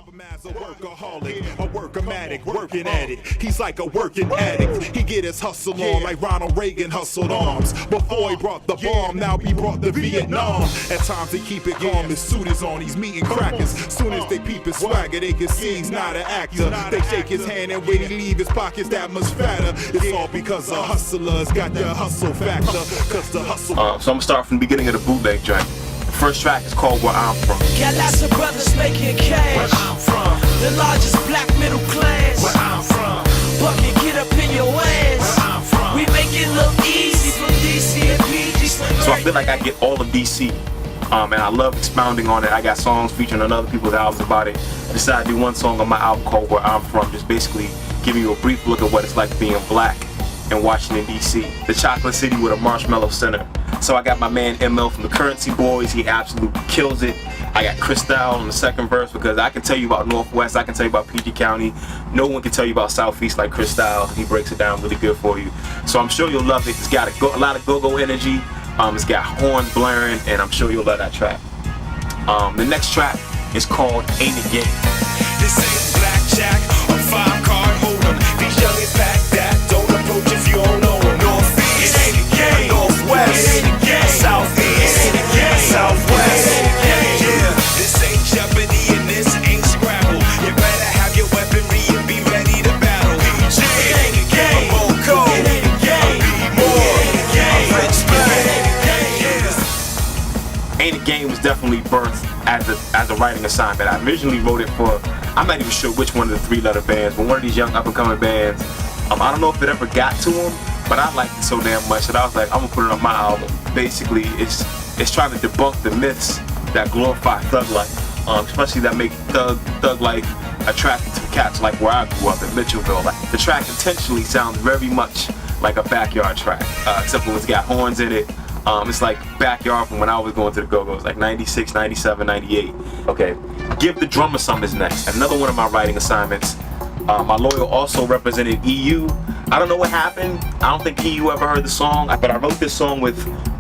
him as a workaholic, a workamatic, working at it. He's like a working addict. He get his hustle on like Ronald Reagan hustled arms. Before he brought the bomb, now he brought the Vietnam. At times he keep it calm, his suit is on, he's meeting crackers. Soon as they peep his swagger, they can see he's not an actor. They shake his hand and when he leave, his pockets that much fatter. It's all because a hustler's got the hustle factor. Cause the hustle. So I'm gonna start from the beginning of the bootleg joint. The first track is called Where I'm From. Got lots of brothers making cash. Where I'm from. The largest black middle class. Where I'm from. Bucket, get up in your ass. Where I'm from. We make it look easy from DC and PG. So I feel like I get all of DC. And I love expounding on it. I got songs featuring on other people's albums about it. I decided to do one song on my album called Where I'm From, just basically giving you a brief look at what it's like being black in Washington, D.C. The chocolate city with a marshmallow center. So I got my man ML from the Currency Boys. He absolutely kills it. I got Cristal on the second verse because I can tell you about Northwest, I can tell you about PG County. No one can tell you about Southeast like Cristal. He breaks it down really good for you. So I'm sure you'll love it. It's got a lot of go-go energy. It's got horns blaring, and I'm sure you'll love that track. The next track is called Ain't It Game. This ain't blackjack or 5-card hold'em. These youngins back that don't approach if you don't know them. Northeast, it ain't a game. Northwest, it ain't a game. Southeast, it ain't a game. Southwest, it ain't a game. Yeah, this ain't Jeopardy and this ain't Scrabble. You better have your weaponry and be ready to battle. PG, it ain't a game. I'm Moco, it ain't a game. I'm B-More, it ain't a game. I'm Rich Black, it ain't a game. Ain't a Game was definitely birthed as a writing assignment. I originally wrote it for, I'm not even sure which one of the 3-letter bands, but one of these young up-and-coming bands. I don't know if it ever got to them, but I liked it so damn much that I was like, I'm gonna put it on my album. Basically, it's trying to debunk the myths that glorify thug life, especially that make thug life attractive to cats like where I grew up in Mitchellville. Like, the track intentionally sounds very much like a backyard track, except for it's got horns in it. It's like backyard from when I was going to the go-go's, like 96, 97, 98. Okay, Give the Drummer Some is next. Another one of my writing assignments. My lawyer also represented EU. I don't know what happened. I don't think EU ever heard the song, but I wrote this song with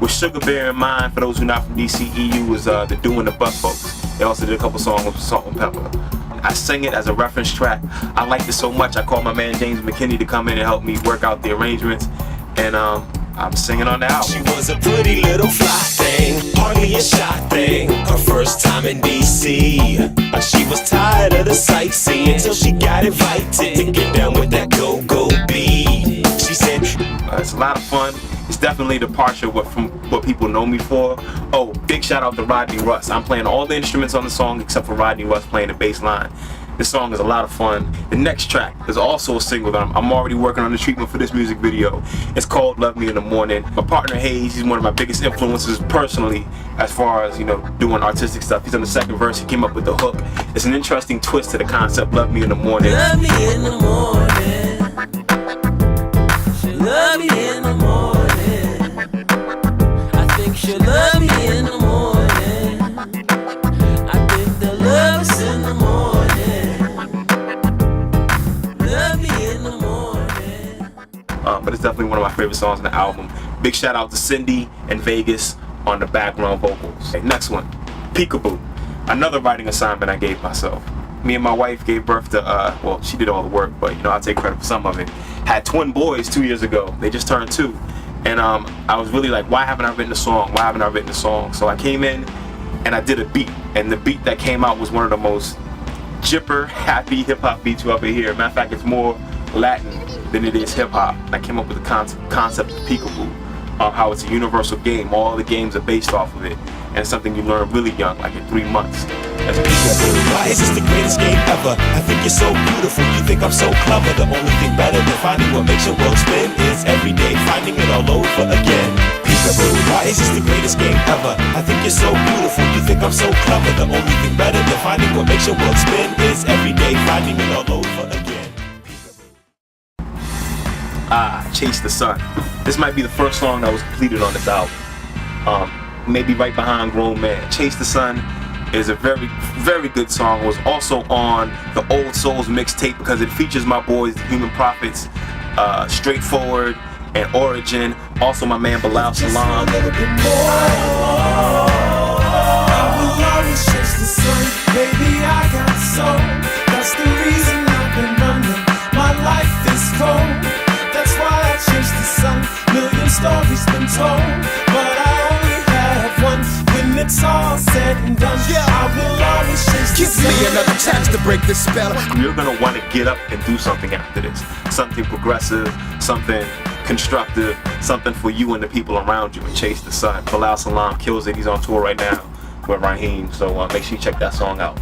Sugar Bear in mind. For those who are not from DC, EU was the Doing the Buck folks. They also did a couple songs with Salt and Pepper. I sang it as a reference track. I liked it so much, I called my man James McKinney to come in and help me work out the arrangements. And I'm singing on the album. She was a pretty little fly thing, hardly a shy thing. Her first time in DC, but she was tired of the sightseeing till she got invited to get down with that go-go beat. She said, it's a lot of fun. It's definitely a departure from what people know me for. Oh, big shout out to Rodney Russ. I'm playing all the instruments on the song except for Rodney Russ playing the bass line. This song is a lot of fun. The next track is also a single that I'm already working on the treatment for this music video. It's called Love Me in the Morning. My partner Hayes, he's one of my biggest influences personally as far as, doing artistic stuff. He's on the second verse, he came up with the hook. It's an interesting twist to the concept, Love Me in the Morning. Love me in the morning. Love me in the morning. I think she'll love me in the morning. I think the love's in the morning. But it's definitely one of my favorite songs on the album. Big shout out to Cindy and Vegas on the background vocals. Okay, next one, Peekaboo. Another writing assignment I gave myself. Me and my wife gave birth to, well, she did all the work, but I'll take credit for some of it. Had twin boys 2 years ago. They just turned 2. And I was really like, why haven't I written a song? Why haven't I written a song? So I came in and I did a beat. And the beat that came out was one of the most jipper, happy hip-hop beats you ever hear. Matter of fact, it's more Latin than it is hip-hop. I came up with the concept of Peekaboo, how it's a universal game. All the games are based off of it, and it's something you learn really young, like in 3 months. That's Peekaboo. why is this the greatest game ever? I think you're so beautiful, you think I'm so clever. The only thing better than finding what makes your world spin is every day finding it all over again. Peekaboo, why is this the greatest game ever? I think you're so beautiful, you think I'm so clever. The only thing better than finding what makes your world spin is every day finding it all over again. Chase the Sun. This might be the first song that was completed on this album. Maybe right behind Grown Man. Chase the Sun is a very, very good song. It was also on the Old Souls mixtape because it features my boys, the Human Prophets, Straightforward, and Origin. Also my man Bilal Salam. I will always chase the sun, baby I got soul. me another chance to break this spell. You're gonna want to get up and do something after this. Something progressive, something constructive, something for you and the people around you, and chase the sun. Bilal Salam kills it. He's on tour right now with Raheem, so make sure you check that song out.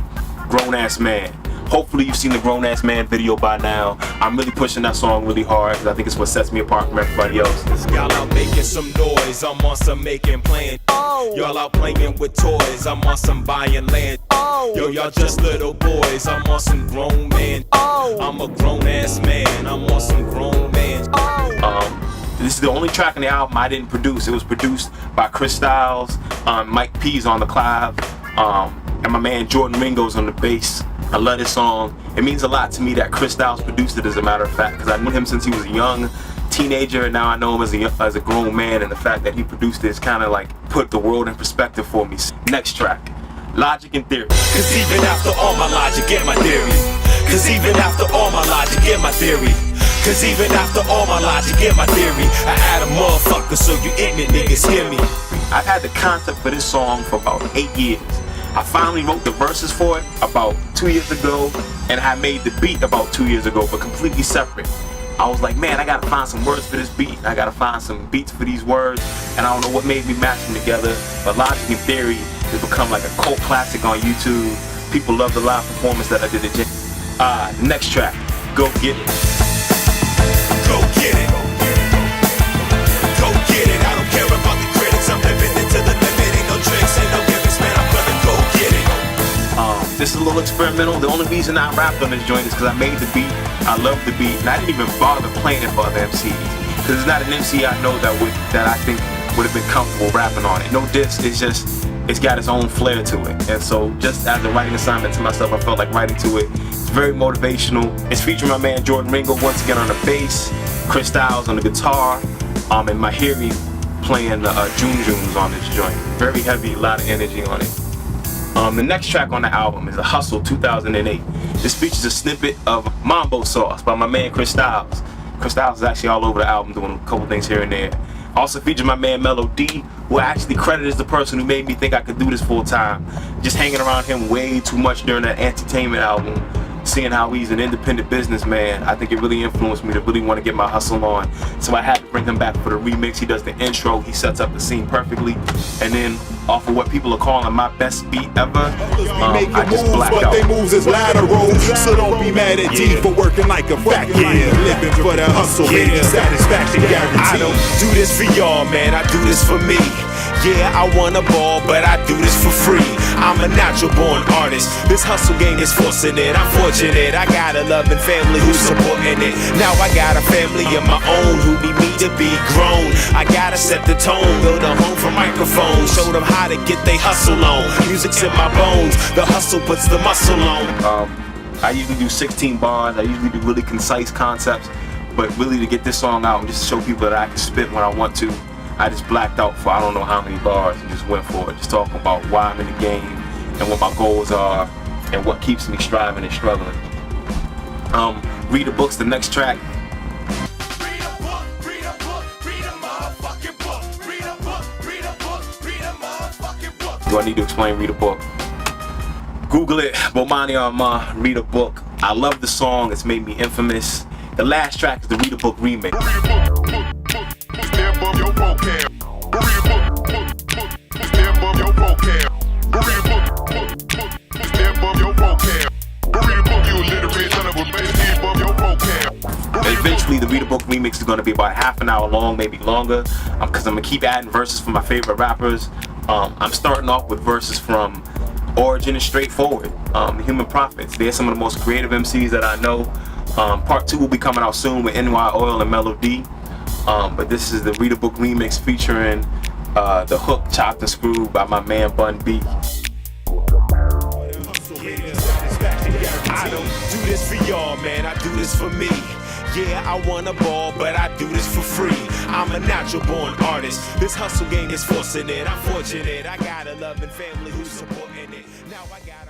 Grown Ass Man. Hopefully you've seen the Grown Ass Man video by now. I'm really pushing that song really hard because I think it's what sets me apart from everybody else. Y'all out making some noise, I'm on some making plans. Y'all out playing with toys, I'm on some buying land. Yo, y'all just little boys, I'm on some grown man. I'm a grown ass man, I'm on some grown man. This is the only track on the album I didn't produce. It was produced by Chris Styles, Mike P's on the clav, and my man Jordan Ringo's on the bass. I love this song. It means a lot to me that Chris Styles produced it, as a matter of fact, because I knew him since he was a young teenager, and now I know him as a grown man, and the fact that he produced this kind of like put the world in perspective for me. Next track, Logic and Theory. Cause even after all my logic, get my theory. Cause even after all my logic, get my theory. Cause even after all my logic, get my theory. I add a motherfucker so you ignorant niggas hear me. I've had the concept for this song for about 8 years. I finally wrote the verses for it about 2 years ago, and I made the beat about 2 years ago, but completely separate. I was like, man, I gotta find some words for this beat. I gotta find some beats for these words, and I don't know what made me match them together, but Logic and Theory has become like a cult classic on YouTube. People love the live performance that I did at next track, Go Get It. Go get it. Go get it. I don't care about the critics. I'm living into the limit. Ain't no tricks, ain't no gimmicks, man. I'm gonna go get it. This is a little experimental. The only reason I rapped on this joint is because I made the beat. I love the beat, and I didn't even bother playing it for other MCs. Because it's not an MC I know that I think would have been comfortable rapping on it. No diss. It's got its own flair to it. And so, just as a writing assignment to myself, I felt like writing to it. It's very motivational. It's featuring my man Jordan Ringo once again on the bass, Chris Styles on the guitar, and Mahiri playing the June on this joint. Very heavy, a lot of energy on it. The next track on the album is a Hustle 2008. This features a snippet of Mambo Sauce by my man Chris Styles. Chris Styles is actually all over the album doing a couple things here and there. Also featured my man Mello D, who I actually credit as the person who made me think I could do this full time. Just hanging around him way too much during that Entertainment album, seeing how he's an independent businessman, I think it really influenced me to really want to get my hustle on. So I had to bring him back for the remix. He does the intro, he sets up the scene perfectly, and then off of what people are calling my best beat ever, I just blacked out. But they moves is lateral, so don't be mad at D for working like a fat kid. Living for the hustle, baby, satisfaction guaranteed. I don't do this for y'all, man, I do this for me. Yeah, I want a ball, but I do this for free. I'm a natural born artist. This hustle game is forcing it. I'm fortunate. I got a loving family who's supporting it. Now I got a family of my own who need me to be grown. I gotta set the tone, build a home for microphones, show them how to get they hustle on. Music's in my bones. The hustle puts the muscle on. I usually do 16 bars. I usually do really concise concepts, but really to get this song out and just show people that I can spit when I want to, I just blacked out for I don't know how many bars and just went for it. Just talking about why I'm in the game and what my goals are and what keeps me striving and struggling. Read the Book's the next track. Read a book, read a book, read a motherfucking book. Read a book, read a book, read a motherfucking book. Do I need to explain Read a Book? Google it, Bomani Armah, Read a Book. I love the song, it's made me infamous. The last track is the Read a Book remix. Eventually, the Read a Book remix is going to be about half an hour long, maybe longer, because I'm going to keep adding verses from my favorite rappers. I'm starting off with verses from Origin and Straightforward, the Human Prophets. They're some of the most creative MCs that I know. Part 2 will be coming out soon with NY Oil and Mello D. But this is the Read a Book remix featuring the hook Chopped and Screwed by my man Bun B. I don't do this for y'all, man, I do this for me. Yeah, I want a ball, but I do this for free. I'm a natural born artist. This hustle game is forcing it. I'm fortunate. I got a loving family who's supporting it. Now I got